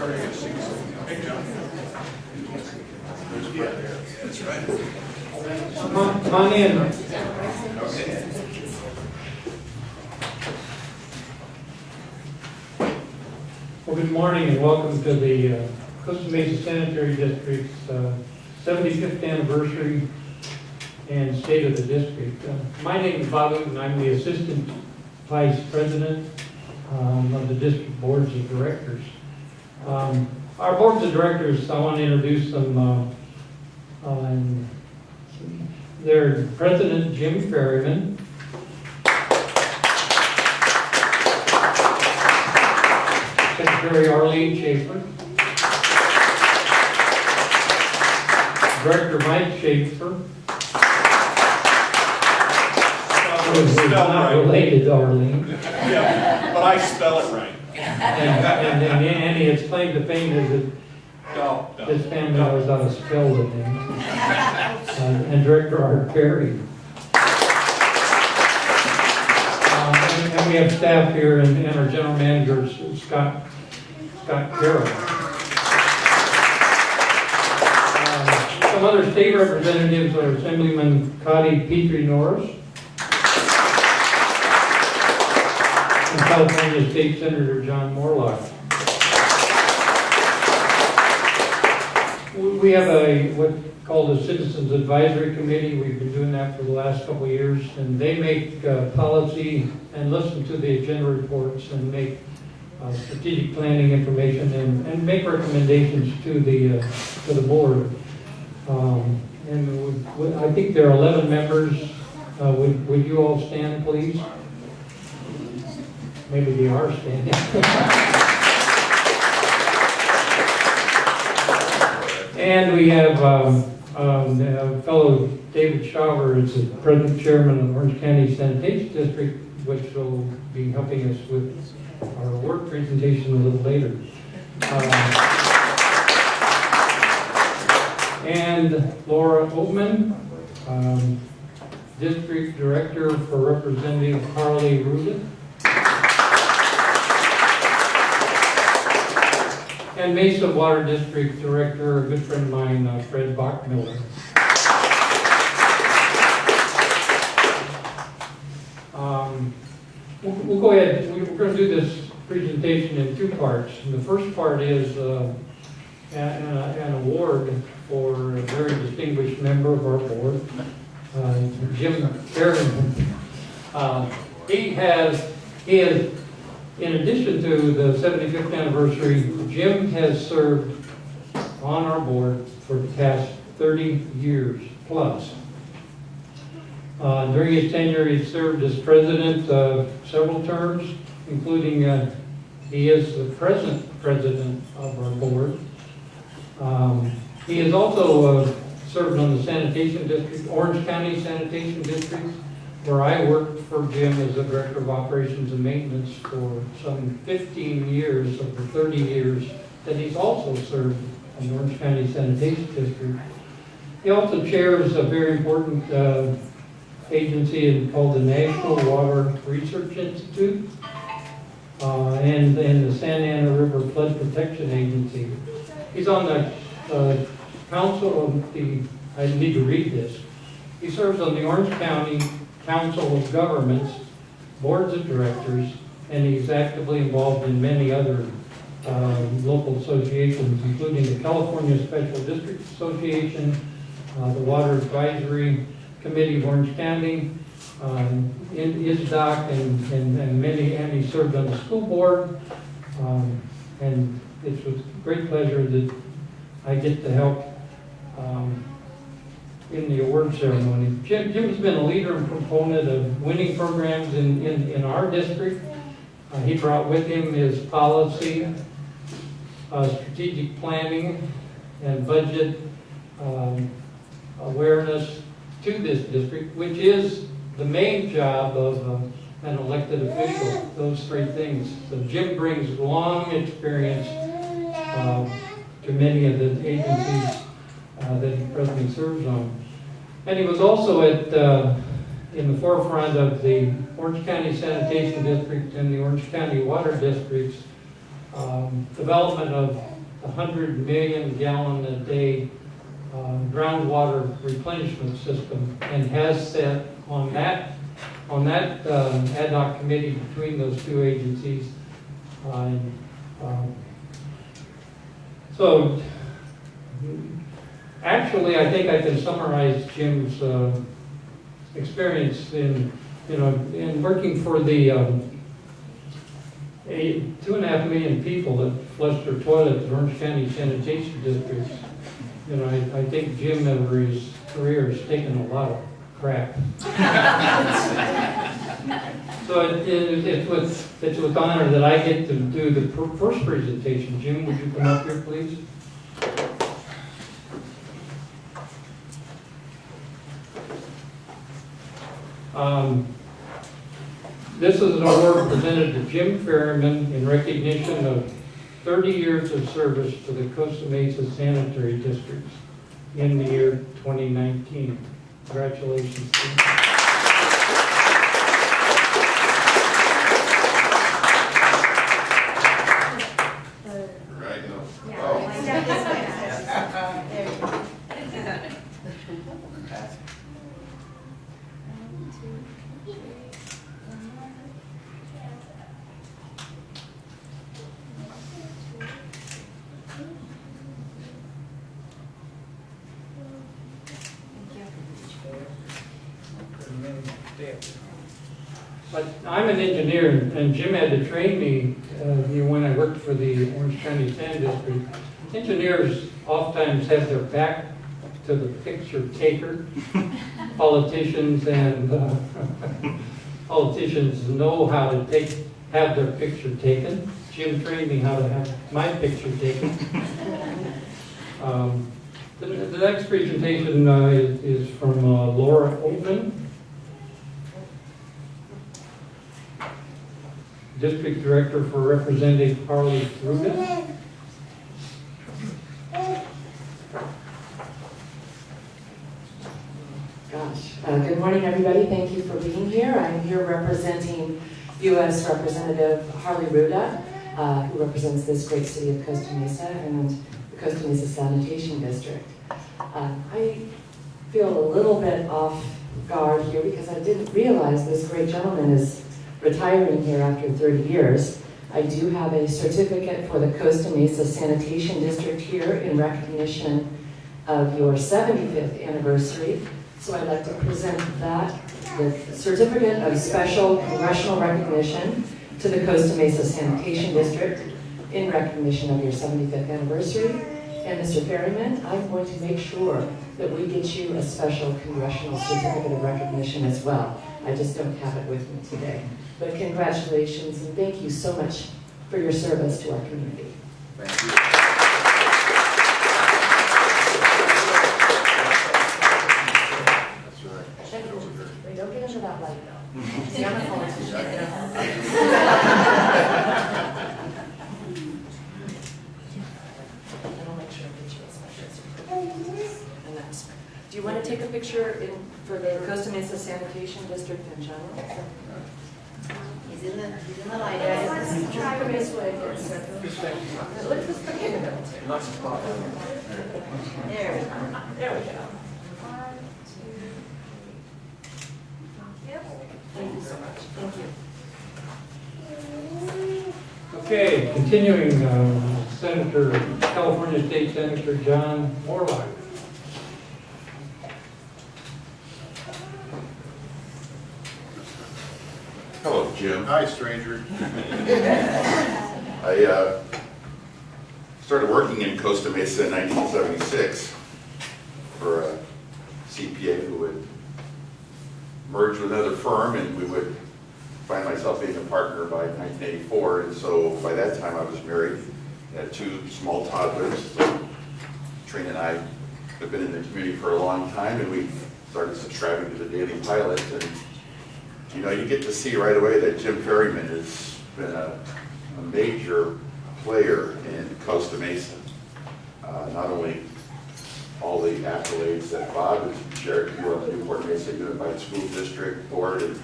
That's right. Come on in. Well, good morning and welcome to the Costa Mesa Sanitary District's 75th anniversary and State of the District. My name is Babu and I'm the Assistant Vice President of the District Boards of Directors. Our Boards of Directors, I want to introduce them. Their President, Jim Ferryman. Secretary Arlene Schaefer. Director Mike Schaefer. Who's not related to Arlene. Yeah, but I spell it right. And Annie has claimed to fame is that his family knows how to spell the name. And Director Art Perry. And we have staff here and our general manager, Scott Carroll. Some other state representatives are Assemblyman Cotty Petrie Norris and California State Senator John Morlock. We have what's called a Citizens Advisory Committee. We've been doing that for the last couple of years, and they make policy and listen to the agenda reports and make strategic planning information and make recommendations to the board. I think there are 11 members. Would you all stand, please? Maybe they are standing. And we have fellow David Shaver is the present chairman of the Orange County Sanitation District, which will be helping us with our work presentation a little later. And Laura Oatman, District Director for Representative Harley Rudin. And Mesa Water District Director, a good friend of mine, Fred Bachmiller. We'll go ahead. We're going to do this presentation in two parts. And the first part is an award for a very distinguished member of our board, Jim Ferryman. He has, in addition to the 75th anniversary, Jim has served on our board for the past 30 years plus. During his tenure, he served as president several terms, including he is the present president of our board. He has also served on the sanitation district, Orange County Sanitation District, where I worked for Jim as the Director of Operations and Maintenance for some 15 years of the 30 years that he's also served on the Orange County Sanitation District. He also chairs a very important agency called the National Water Research Institute and the Santa Ana River Flood Protection Agency. He's on the council of I need to read this. He serves on the Orange County Council of Governments, Boards of Directors, and he's actively involved in many other local associations, including the California Special District Association, the Water Advisory Committee of Orange County, ISDOC, and he served on the school board, and it's with great pleasure that I get to help in the award ceremony. Jim's been a leader and proponent of winning programs in our district. He brought with him his policy, strategic planning, and budget awareness to this district, which is the main job of an elected official, those three things. So Jim brings long experience to many of the agencies that he presently serves on. And he was also in the forefront of the Orange County Sanitation District and the Orange County Water District's development of 100 million gallon a day groundwater replenishment system, and has set on that ad hoc committee between those two agencies. So actually, I think I can summarize Jim's experience in working for the 2.5 million people that flush their toilets in Orange County sanitation districts. I think Jim over his career has taken a lot of crap. So it's with honor that I get to do the first presentation. Jim, would you come up here, please? This is an award presented to Jim Ferryman in recognition of 30 years of service to the Costa Mesa Sanitary Districts in the year 2019. Congratulations, Jim. Right, no. But I'm an engineer, and Jim had to train me when I worked for the Orange County Sand District. Engineers oftentimes have their back to the picture taker. Politicians know how to have their picture taken. Jim trained me how to have my picture taken. The next presentation is from Laura Oatman, District Director for Representative Harley Ruda. Good morning, everybody. Thank you for being here. I'm here representing U.S. Representative Harley Ruda, who represents this great city of Costa Mesa and the Costa Mesa Sanitation District. I feel a little bit off guard here because I didn't realize this great gentleman is retiring here after 30 years. I do have a certificate for the Costa Mesa Sanitation District here in recognition of your 75th anniversary. So I'd like to present that, the Certificate of Special Congressional Recognition to the Costa Mesa Sanitation District in recognition of your 75th anniversary. And Mr. Ferryman, I'm going to make sure that we get you a special congressional certificate of recognition as well. I just don't have it with me today. But congratulations and thank you so much for your service to our community. Thank you. That's right. Don't get into that light though. See, I'm a politician. I'll make sure I get you a special certificate. And that's, do you want to take a picture for the Costa Mesa Sanitation District in general? He's in the light. Let's try this way for a second. Look, let's put him in the middle too. There we go. There we go. Thank you so much. Thank you. Okay, continuing, California State Senator John Morlock. Hello, Jim. Hi, stranger. I started working in Costa Mesa in 1976 for a CPA who would merge with another firm, and we would find myself being a partner by 1984. And so by that time I was married, had 2 small toddlers. So Trina and I have been in the community for a long time, and we started subscribing to the Daily Pilot. And you know, you get to see right away that Jim Ferryman has been a major player in Costa Mesa. Not only all the accolades that Bob has shared with you on the Newport Mesa Unified School District Board, and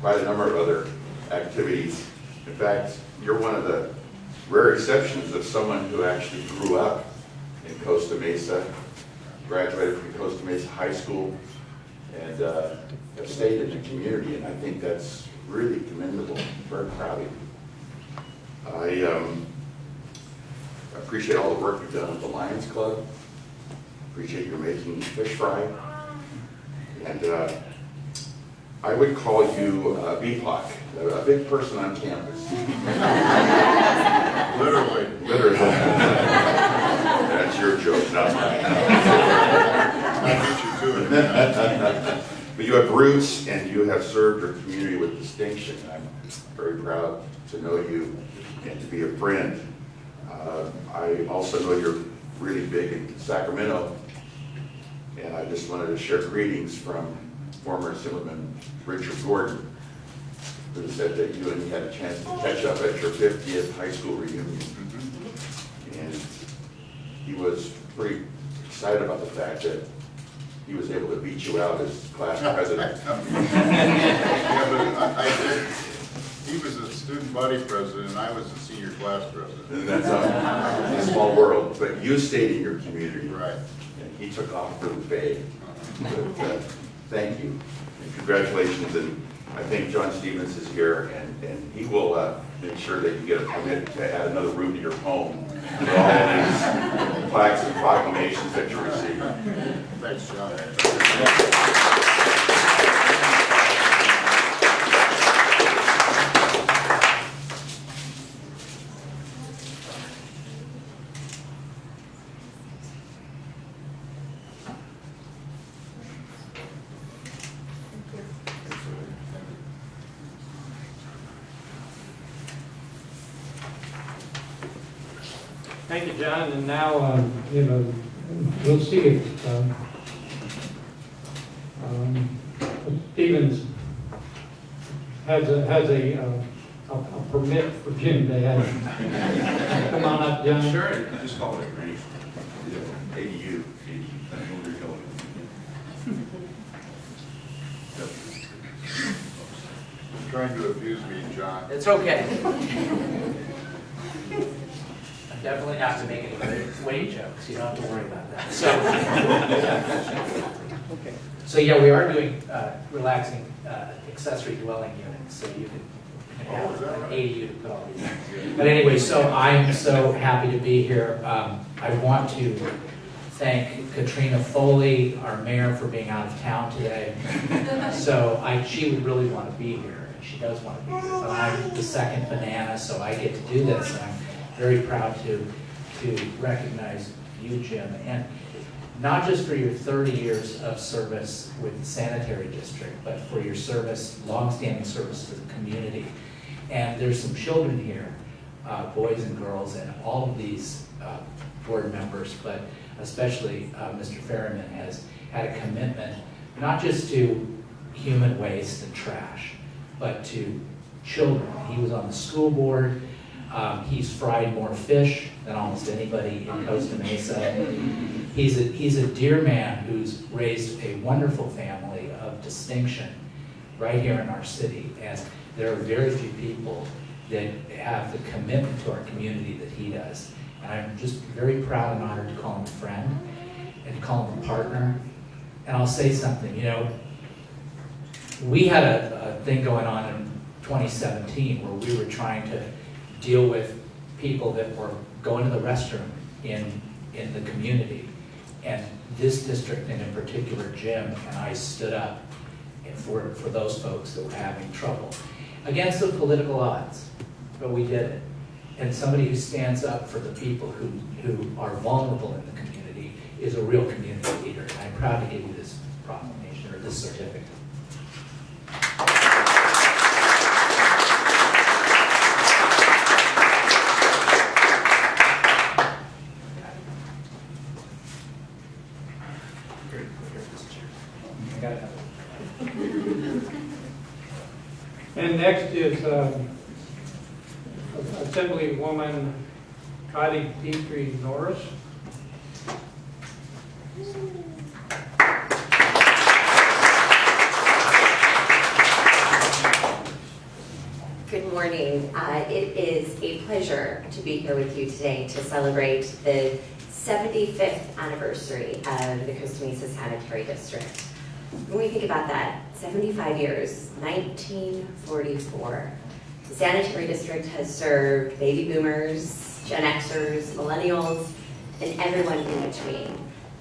quite a number of other activities. In fact, you're one of the rare exceptions of someone who actually grew up in Costa Mesa, graduated from Costa Mesa High School, and have stayed in the community, and I think that's really commendable. Very proud of you. I appreciate all the work you've done with the Lions Club. Appreciate your making fish fry. And I would call you BPOC, a big person on campus. Literally. Literally. That's your joke, not mine. I beat you to it. But you have roots and you have served your community with distinction. I'm very proud to know you and to be a friend. I also know you're really big in Sacramento, and I just wanted to share greetings from former Assemblyman Richard Gordon, who said that you and he had a chance to catch up at your 50th high school reunion. And he was pretty excited about the fact that he was able to beat you out as class president. Yeah, but I did. He was a student body president, and I was the senior class president. And that's a small world, but you stayed in your community. Right. And he took off for the Bay. But thank you, and congratulations, and I think John Stevens is here, and he will make sure that you get a permit to add another room to your home with all these plaques and proclamations that you receive. Thanks, John. Thank you, John, and now, we'll see if Stevens has a permit for Jim to have. Come on up, John. Sure, just call it Granny. ADU. You're trying to abuse me, John. It's okay. I'm definitely not to make any weight jokes, you don't have to worry about that. So yeah, we are doing relaxing accessory dwelling units, so you can have is that an right? ADU to put all these in. But anyway, so I'm so happy to be here. I want to thank Katrina Foley, our mayor, for being out of town today. So she would really want to be here, and she does want to be here. But I'm the second banana, so I get to do this, and I'm very proud to recognize you, Jim, and not just for your 30 years of service with the sanitary district, but for your service, longstanding service to the community. And there's some children here, boys and girls, and all of these board members, but especially Mr. Ferryman has had a commitment not just to human waste and trash, but to children. He was on the school board. He's fried more fish than almost anybody in Costa Mesa. He's a dear man who's raised a wonderful family of distinction right here in our city. And there are very few people that have the commitment to our community that he does. And I'm just very proud and honored to call him a friend and to call him a partner. And I'll say something, we had a thing going on in 2017 where we were trying to deal with people that were going to the restroom in the community. And this district, and in particular Jim and I, stood up for those folks that were having trouble against the political odds, but we did it. And somebody who stands up for the people who are vulnerable in the community is a real community leader. And I'm proud to give you this proclamation, or this certificate. I got another. And next is Assemblywoman Kylie Petrie Norris. Good morning. It is a pleasure to be here with you today to celebrate the 75th anniversary of the Costa Mesa Sanitary District. When we think about that, 75 years, 1944. The Sanitary District has served baby boomers, Gen Xers, millennials, and everyone in between.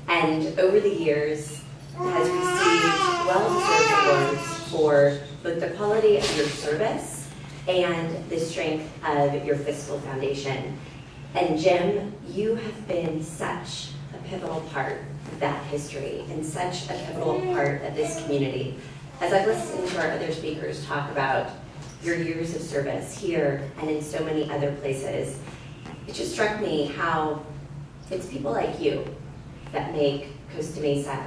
And over the years, has received well-deserved awards for both the quality of your service and the strength of your fiscal foundation. And Jim, you have been such a pivotal part of that history and such a pivotal part of this community. As I've listened to our other speakers talk about your years of service here and in so many other places, it just struck me how it's people like you that make Costa Mesa,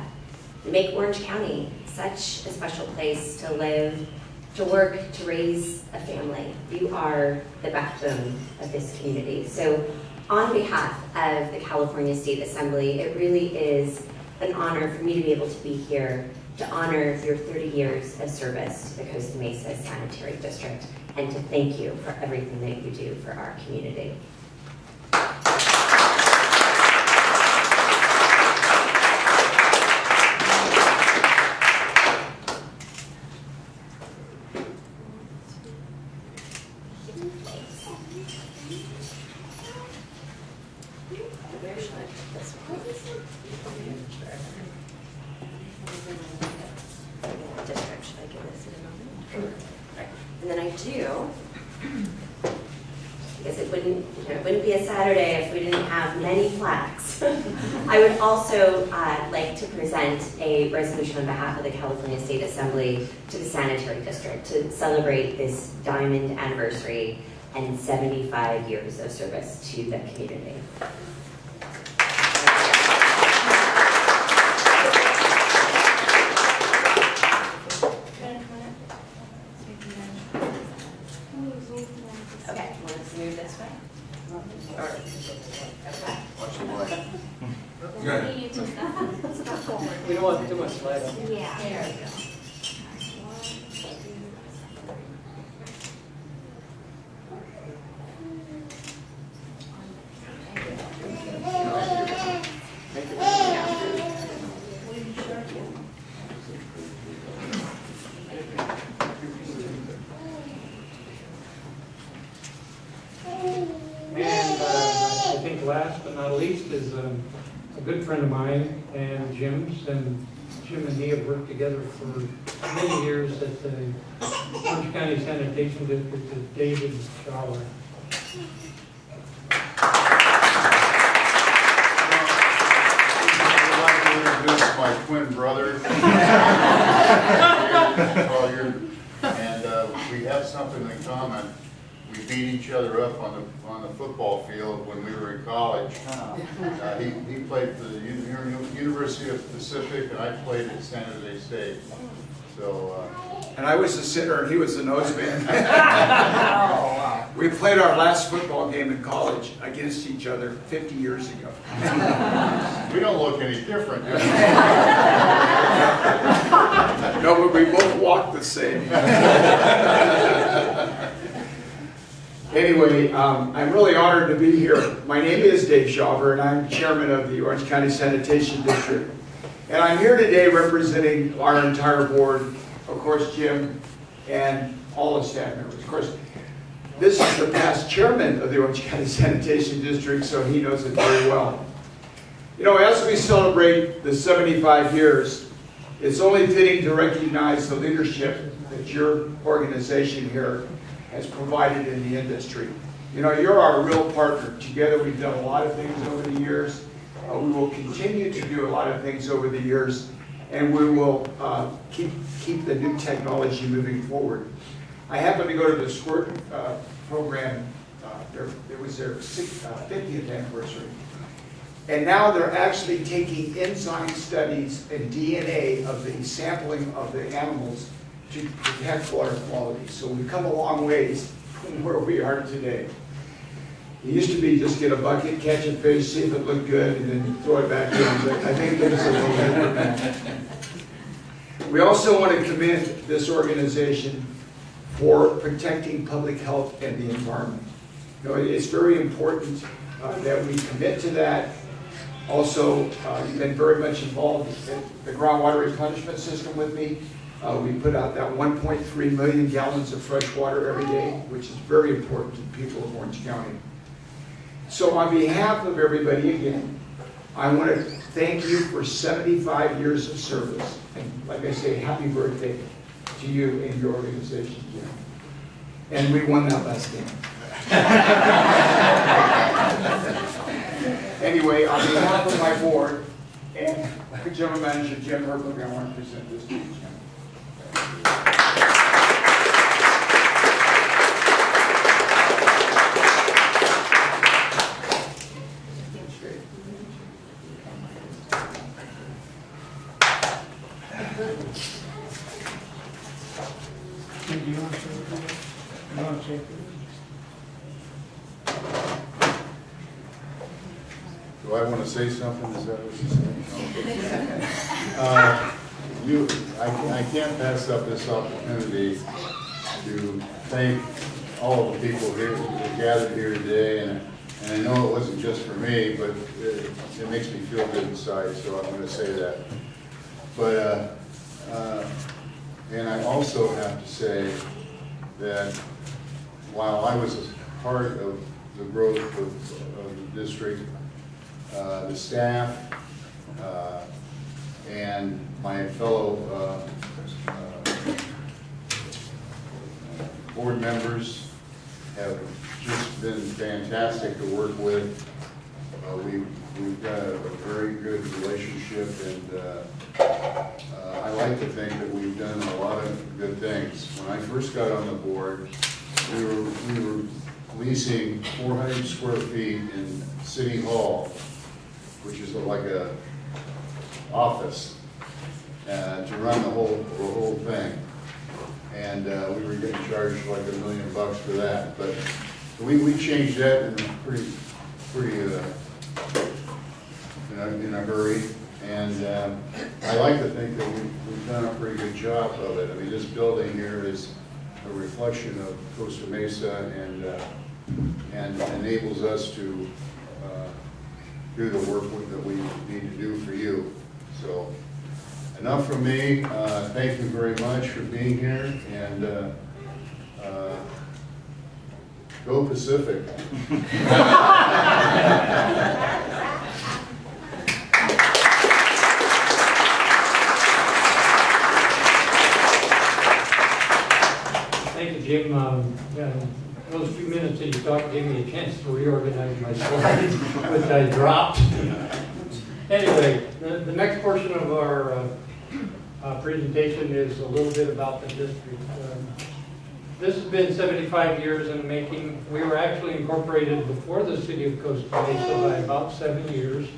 that make Orange County such a special place to live, to work, to raise a family. You are the backbone of this community. So on behalf of the California State Assembly, it really is an honor for me to be able to be here to honor your 30 years of service to the Costa Mesa Sanitary District and to thank you for everything that you do for our community. Where should I put this one? District, should I give this in a moment? Right. And then I do, because it wouldn't be a Saturday if we didn't have many plaques. I would also like to present a resolution on behalf of the California State Assembly to the Sanitary District to celebrate this diamond anniversary and 75 years of service to the community. Okay, want us to move this way? Or, okay. Watch the light. We don't want too much light on. Yeah. There we go. And I think last but not least is a good friend of mine and Jim's, and Jim and he have worked together for many years at the Orange County Sanitation District, is David Schaller. I'd like to introduce my twin brother. And we have something in common. We beat each other up on the football field when we were in college. He played for the University of Pacific, and I played at San Jose State. So. And I was the center, and he was the nose man. We played our last football game in college against each other 50 years ago. We don't look any different. No, but we both walk the same. Anyway, I'm really honored to be here. My name is Dave Schaller, and I'm chairman of the Orange County Sanitation District. And I'm here today representing our entire board, of course, Jim, and all the staff members. Of course, this is the past chairman of the Orange County Sanitation District, so he knows it very well. You know, as we celebrate the 75 years, it's only fitting to recognize the leadership that your organization here has provided in the industry. You know, you're our real partner. Together we've done a lot of things over the years. We will continue to do a lot of things over the years, and we will keep the new technology moving forward. I happened to go to the Squirt program. It was their 50th anniversary. And now they're actually taking enzyme studies and DNA of the sampling of the animals to protect water quality. So we've come a long ways from where we are today. It used to be just get a bucket, catch a fish, see if it looked good, and then throw it back in. But I think there's a little different now. We also want to commend this organization for protecting public health and the environment. You know, it's very important that we commit to that. Also, you've been very much involved in the groundwater replenishment system with me. We put out that 1.3 million gallons of fresh water every day, which is very important to the people of Orange County. So on behalf of everybody again, I want to thank you for 75 years of service. And like I say, happy birthday to you and your organization, Jim. And we won that last game. Anyway, on behalf of my board and General Manager Jim Herberg, I want to present this to you, Jim. Do I want to say something? Is that what you're saying? I can't pass up this opportunity to thank all of the people here who gathered here today, and I know it wasn't just for me, but it makes me feel good inside, so I'm going to say that. But and I also have to say that while I was a part of the growth of the district, the staff and my fellow board members have just been fantastic to work with. We've got a very good relationship, and I like to think that we've done a lot of good things. When I first got on the board, we were leasing 400 square feet in City Hall, which is like a office, to run the whole thing. And we were getting charged like $1 million for that. But we changed that in in a hurry. And I like to think that we've done a pretty good job of it. I mean, this building here is a reflection of Costa Mesa, and enables us to do the work that we need to do for you. So enough from me. Thank you very much for being here, and go Pacific. Thank you, Jim. Those few minutes that you talked gave me a chance to reorganize my slides, which I dropped. Anyway, the next portion of our presentation is a little bit about the district. This has been 75 years in the making. We were actually incorporated before the city of Costa Mesa by about 7 years.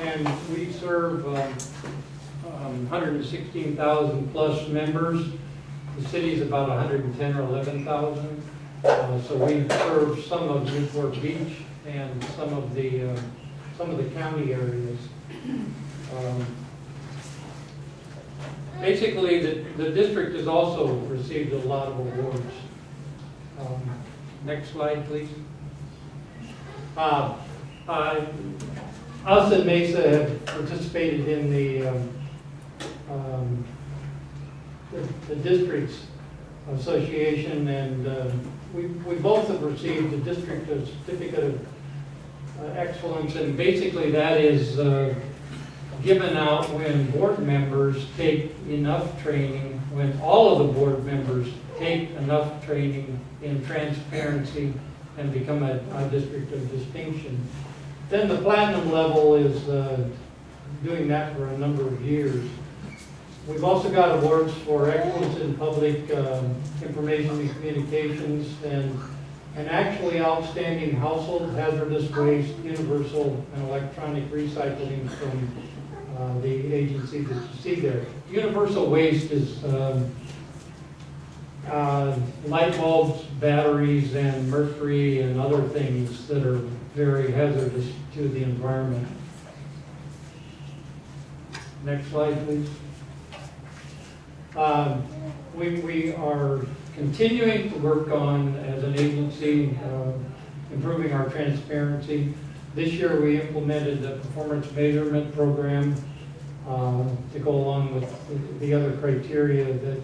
And we serve 116,000 plus members. The city is about 110 or 11,000. So we serve some of Newport Beach and some of the county areas. Basically, the district has also received a lot of awards. Next slide, please. Us and Mesa have participated in the district's association, and we both have received the district certificate of excellence, and basically that is given out when board members take enough training, when all of the board members take enough training in transparency and become a district of distinction. Then the platinum level is doing that for a number of years. We've also got awards for excellence in public information and communications, and actually outstanding household hazardous waste, universal and electronic recycling from the agency that you see there. Universal waste is light bulbs, batteries, and mercury and other things that are very hazardous to the environment. Next slide, please. we are continuing to work on, as an agency, improving our transparency. This year, we implemented the performance measurement program to go along with the other criteria that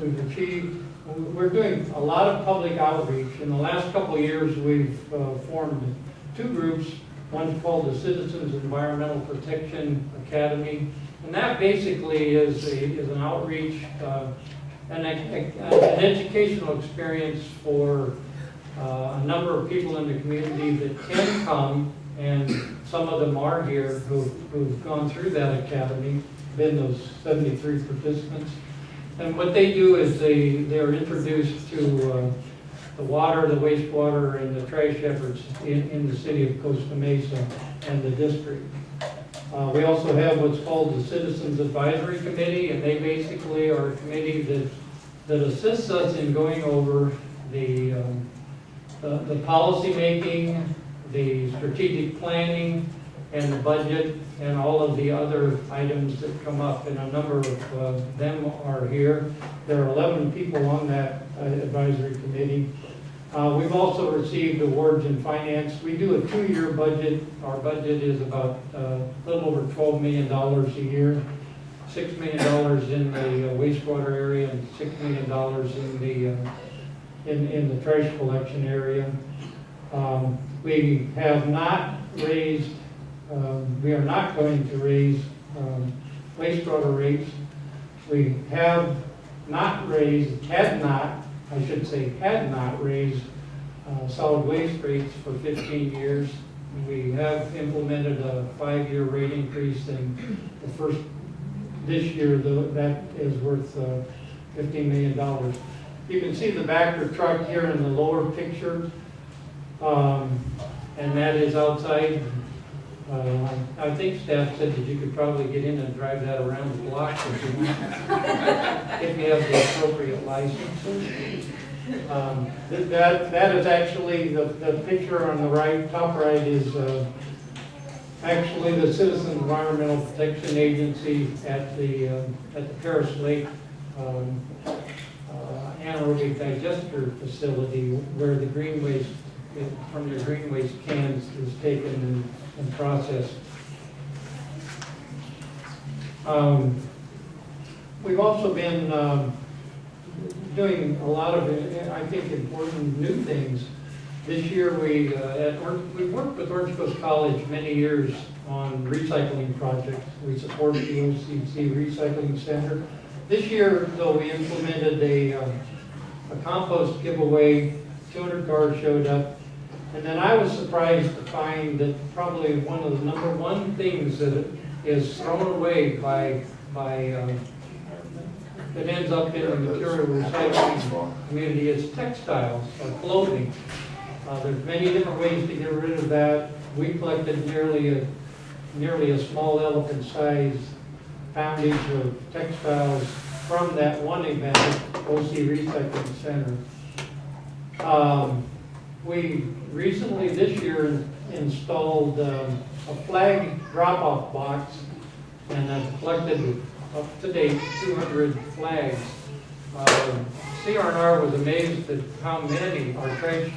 we've achieved. We're doing a lot of public outreach. In the last couple of years, we've formed 2 groups. One's called the Citizens Environmental Protection Academy, and that basically is an outreach, an educational experience for a number of people in the community that can come, and some of them are here who've gone through that academy, been those 73 participants. And what they do is they're introduced to the water, the wastewater, and the trash efforts in the city of Costa Mesa and the district. We also have what's called the Citizens Advisory Committee, and they basically are a committee that assists us in going over the policy making, the strategic planning, and the budget, and all of the other items that come up, and a number of them are here. There are 11 people on that advisory committee. We've also received awards in finance. We do a 2-year budget. Our budget is about a little over $12 million a year, $6 million in the wastewater area, and $6 million in the trash collection area. We have not raised. We are not going to raise wastewater rates. We have not raised, had not raised solid waste rates for 15 years. We have implemented a 5-year rate increase, and this year that is worth $15 million. You can see the Vector truck here in the lower picture, and that is outside. I think staff said that you could probably get in and drive that around the block if you have the appropriate license. That is actually, the picture on the right, top right, is actually the Citizen Environmental Protection Agency at the Paris Lake anaerobic digester facility, where the green waste from the green waste cans is taken and processed. We've also been doing a lot of, I think, important new things. This year we worked with Orange Coast College many years on recycling projects. We support the OCC Recycling Center. This year, though, we implemented a compost giveaway. 200 cars showed up. And then I was surprised to find that probably one of the number one things that is thrown away that ends up in the material recycling community is textiles or clothing. There's many different ways to get rid of that. We collected nearly a small elephant-sized poundage of textiles from that one event, OC Recycling Center. We recently, this year, installed a flag drop-off box, and have collected up to date 200 flags. CR&R was amazed at how many, our trash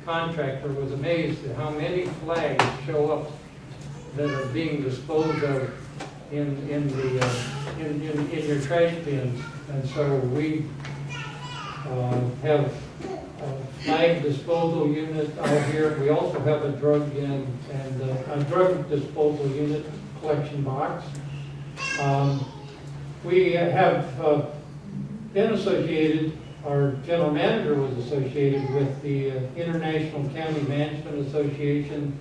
contractor was amazed at how many flags show up that are being disposed of in your trash bins. And so we have a flag disposal unit out here. We also have a drug disposal unit collection box. We have been associated, our general manager was associated with the International County Management Association.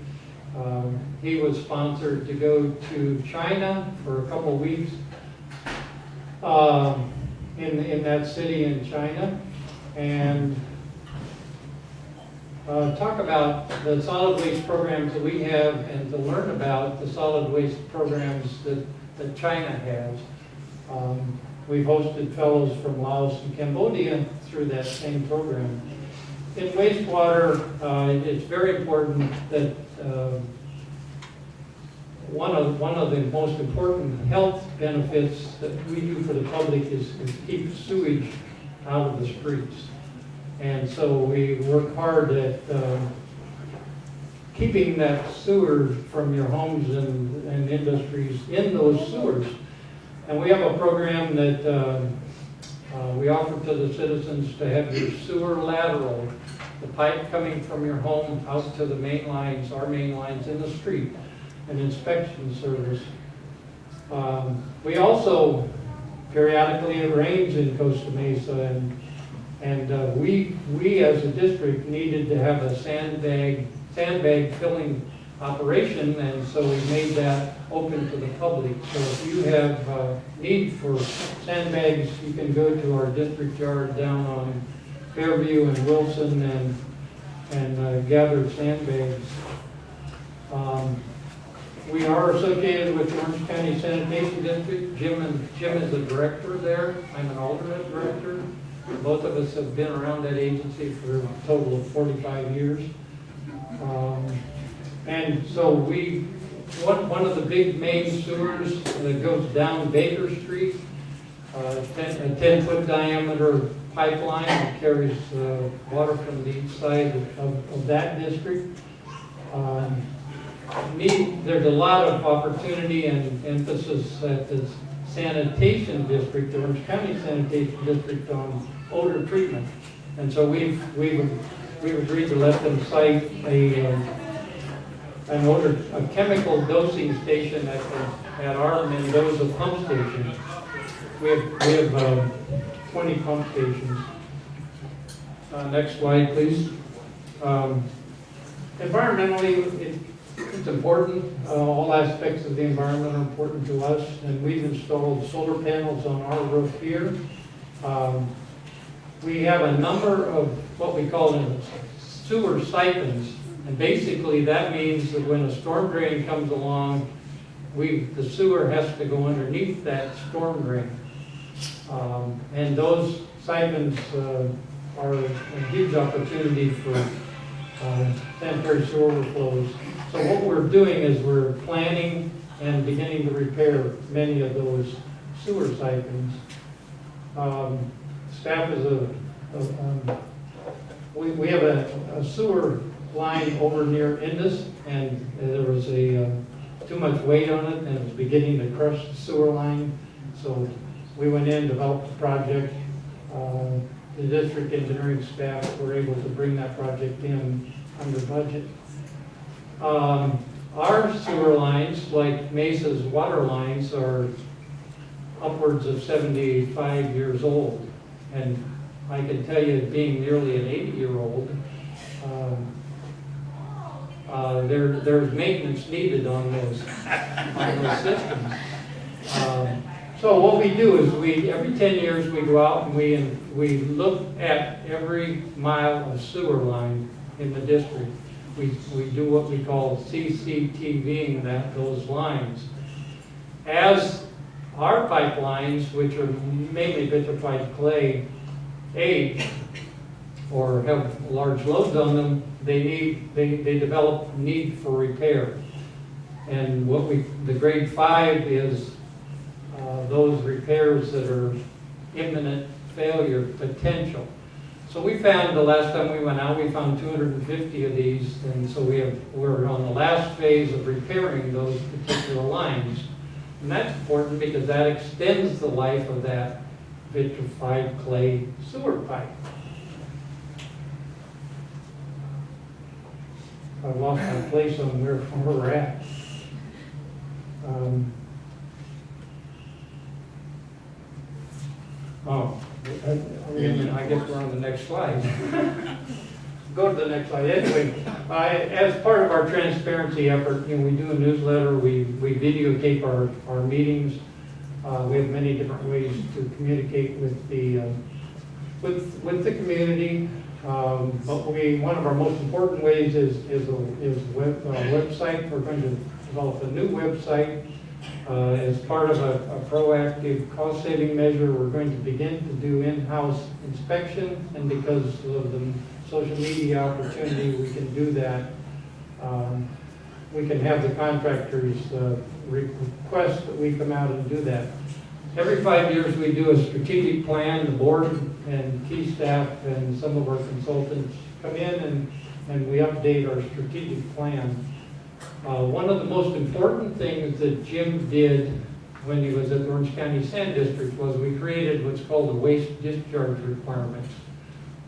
He was sponsored to go to China for a couple weeks in that city in China, and talk about the solid waste programs that we have, and to learn about the solid waste programs that China has. We've hosted fellows from Laos and Cambodia through that same program. In wastewater, it's very important that one of the most important health benefits that we do for the public is keep sewage out of the streets. And so we work hard at keeping that sewer from your homes and industries in those sewers. And we have a program that we offer to the citizens to have your sewer lateral, the pipe coming from your home out to the main lines, our main lines in the street, an inspection service. We also, periodically it rains in Costa Mesa, and we as a district needed to have a sandbag filling operation, and so we made that open to the public. So if you have need for sandbags, you can go to our district yard down on Fairview and Wilson and gather sandbags. We are associated with the Orange County Sanitation District. Jim is the director there. I'm an alternate director. Both of us have been around that agency for a total of 45 years. And so one of the big main sewers that goes down Baker Street, a 10-foot diameter pipeline that carries water from the east side of that district. There's a lot of opportunity and emphasis at the sanitation district, the Orange County Sanitation District, on odor treatment. And so we've agreed to let them site a chemical dosing station at our Mendoza pump station. We have 20 pump stations. Next slide, please. Environmentally, it's important. All aspects of the environment are important to us, and we've installed solar panels on our roof here. We have a number of what we call sewer siphons, and basically that means that when a storm drain comes along, the sewer has to go underneath that storm drain. And those siphons are a huge opportunity for sanitary sewer overflows. So what we're doing is we're planning and beginning to repair many of those sewer siphons. Staff is we have a sewer line over near Indus, and there was too much weight on it, and it was beginning to crush the sewer line. So we went in, developed the project. The district engineering staff were able to bring that project in under budget. Our sewer lines, like Mesa's water lines, are upwards of 75 years old. And I can tell you, being nearly an 80-year-old, there's maintenance needed on those systems. So what we do is every 10 years we go out and we look at every mile of sewer line in the district. We do what we call CCTVing those lines. As our pipelines, which are mainly vitrified clay, age or have large loads on them, they develop need for repair. And the grade 5 is those repairs that are imminent failure potential. So we found, the last time we went out, we found 250 of these, and so we're on the last phase of repairing those particular lines. And that's important because that extends the life of that vitrified clay sewer pipe. I've lost my place on where we're at. I guess we're on the next slide. Go to the next slide. Anyway, as part of our transparency effort, we do a newsletter. We videotape our meetings. We have many different ways to communicate with the community. But one of our most important ways is website. We're going to develop a new website. As part of a proactive cost-saving measure, we're going to begin to do in-house inspection, and because of the social media opportunity, we can do that. we can have the contractors request that we come out and do that. Every 5 years, we do a strategic plan. The board and key staff and some of our consultants come in and we update our strategic plan. One of the most important things that Jim did when he was at the Orange County Sand District was we created what's called the waste discharge requirements.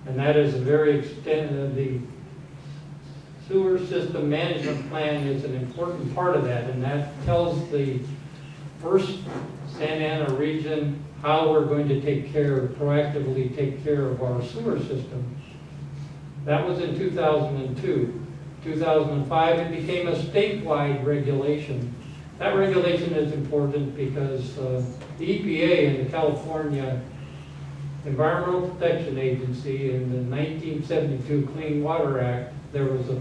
And that is a very extended, the sewer system management plan is an important part of that, and that tells the first Santa Ana region how we're going to proactively take care of our sewer system. That was in 2002. 2005, it became a statewide regulation. That regulation is important because the EPA and the California Environmental Protection Agency in the 1972 Clean Water Act, there was a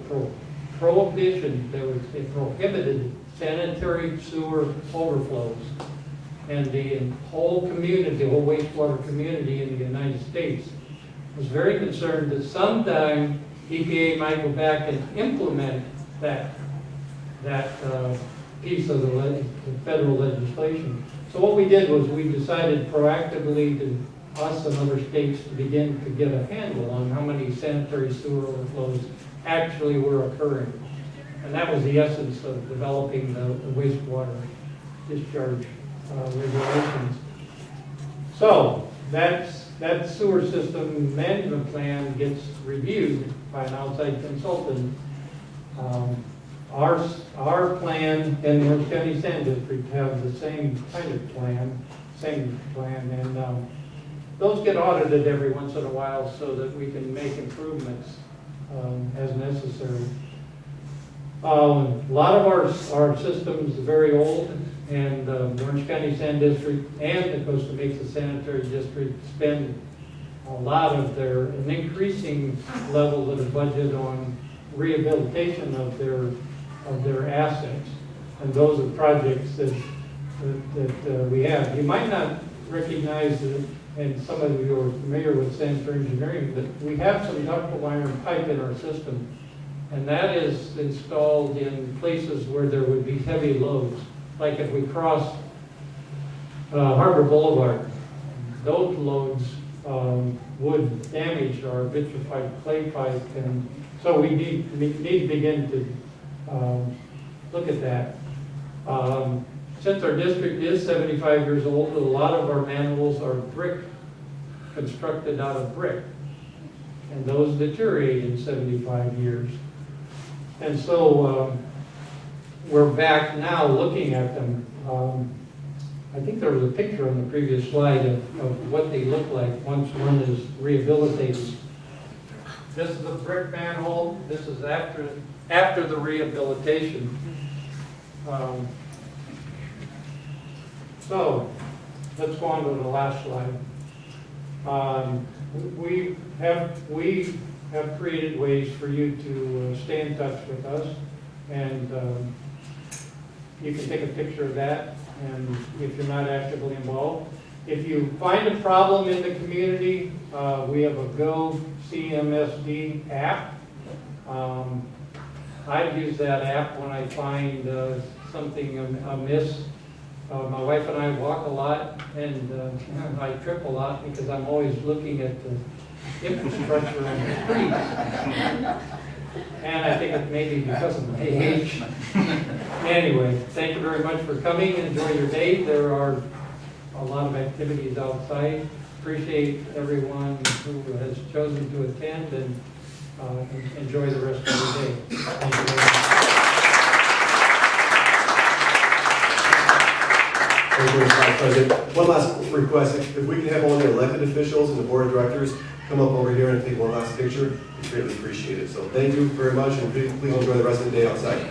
prohibition, it prohibited sanitary sewer overflows. And the whole community, the whole wastewater community in the United States was very concerned that sometime EPA might go back and implement that piece of the federal legislation. So what we did was we decided proactively to us and other states to begin to get a handle on how many sanitary sewer overflows actually were occurring. And that was the essence of developing the wastewater discharge regulations. So that sewer system management plan gets reviewed by an outside consultant. Our plan and the Orange County Sand District have the same kind of plan, and those get audited every once in a while so that we can make improvements as necessary. A lot of our systems are very old, and the Orange County Sand District and the Costa Mesa Sanitary District spend a lot of an increasing level of the budget on rehabilitation of their assets. And those are projects that we have. You might not recognize it, and some of you are familiar with sanitary engineering, but we have some ductile iron pipe in our system. And that is installed in places where there would be heavy loads. Like if we cross Harbor Boulevard, those loads would damage our vitrified clay pipe, and so we need to begin to look at that. Since our district is 75 years old, a lot of our manholes are constructed out of brick, and those deteriorate in 75 years. And so we're back now looking at them. I think there was a picture on the previous slide of what they look like once one is rehabilitated. This is a brick manhole. This is after the rehabilitation. So let's go on to the last slide. We have created ways for you to stay in touch with us, and you can take a picture of that. And if you're not actively involved, if you find a problem in the community, we have a Go CMSD app. I use that app when I find something amiss. My wife and I walk a lot, and I trip a lot because I'm always looking at the infrastructure on the streets. And I think it may be because of my age. Anyway, thank you very much for coming. Enjoy your day. There are a lot of activities outside. Appreciate everyone who has chosen to attend, and enjoy the rest of your day. Thank you very much. Thank you, Mr. Vice President. One last request, if we can have all the elected officials and the board of directors come up over here and take one last picture, it's greatly appreciated. So thank you very much, and please enjoy the rest of the day outside.